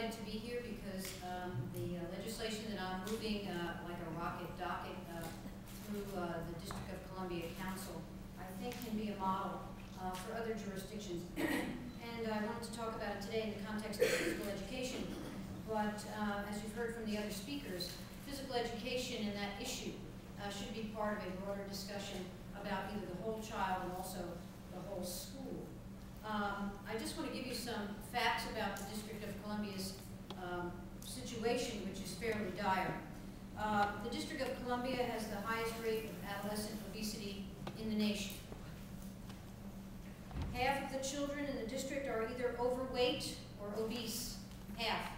excited to be here because the legislation that I'm moving like a rocket docket through the District of Columbia Council, I think can be a model for other jurisdictions. And I wanted to talk about it today in the context of physical education. But as you've heard from the other speakers, physical education and that issue should be part of a broader discussion about either the whole child and also the whole school. I just want to give you some facts about the District of Columbia's situation, which is fairly dire. The District of Columbia has the highest rate of adolescent obesity in the nation. Half of the children in the district are either overweight or obese, half.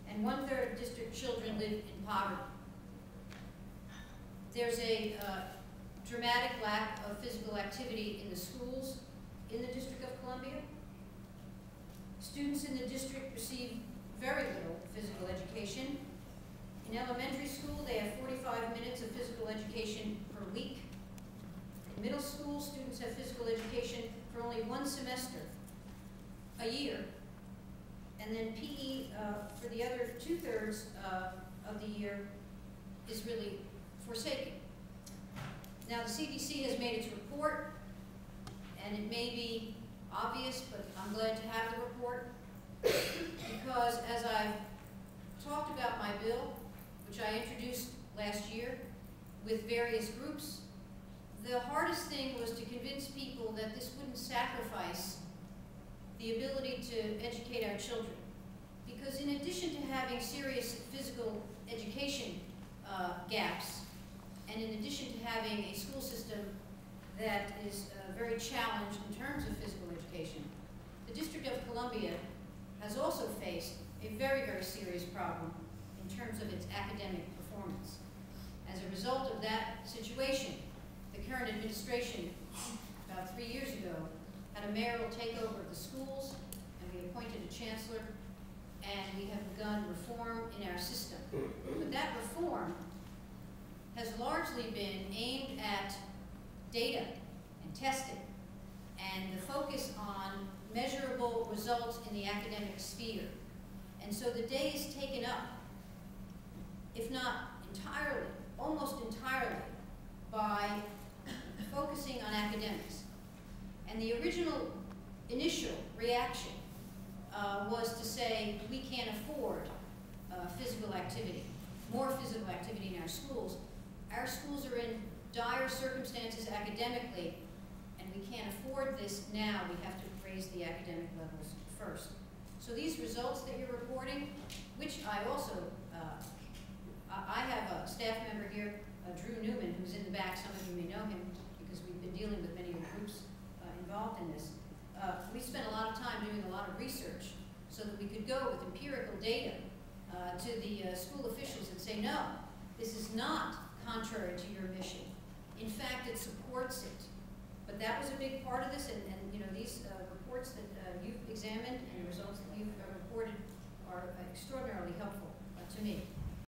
And 1/3 of district children live in poverty. There's a dramatic lack of physical activity in the schools in the District of Columbia. Students in the district receive very little physical education. In elementary school, they have 45 minutes of physical education per week. In middle school, students have physical education for only 1 semester a year. And then PE for the other 2/3 of the year is really forsaken. Now, the CDC has made its report, and it may be obvious, but I'm glad to have the report, because as I've talked about my bill, which I introduced last year with various groups, the hardest thing was to convince people that this wouldn't sacrifice the ability to educate our children. Because in addition to having serious physical education gaps, and in addition to having a school system that is very challenged in terms of physical education, the District of Columbia has also faced a very, very serious problem in terms of its academic performance. As a result of that situation, the current administration, about 3 years ago, had a mayoral takeover of the schools, and we appointed a chancellor, and we have begun reform in our system. But that reform has largely been aimed at data and testing, and the focus on measurable results in the academic sphere. And so the day is taken up, if not entirely, almost entirely, by focusing on academics. And the original initial reaction was to say we can't afford physical activity, more physical activity in our schools. Our schools are in dire circumstances academically, and we can't afford this now. We have to raise the academic levels first. So these results that you're reporting, which I also, I have a staff member here, Drew Newman, who's in the back. Some of you may know him because we've been dealing with many of the groups involved in this. We spent a lot of time doing a lot of research so that we could go with empirical data to the school officials and say, no, this is not contrary to your mission. In fact, it supports it. But that was a big part of this, and you know, these reports that you've examined and the results that you've reported are extraordinarily helpful to me.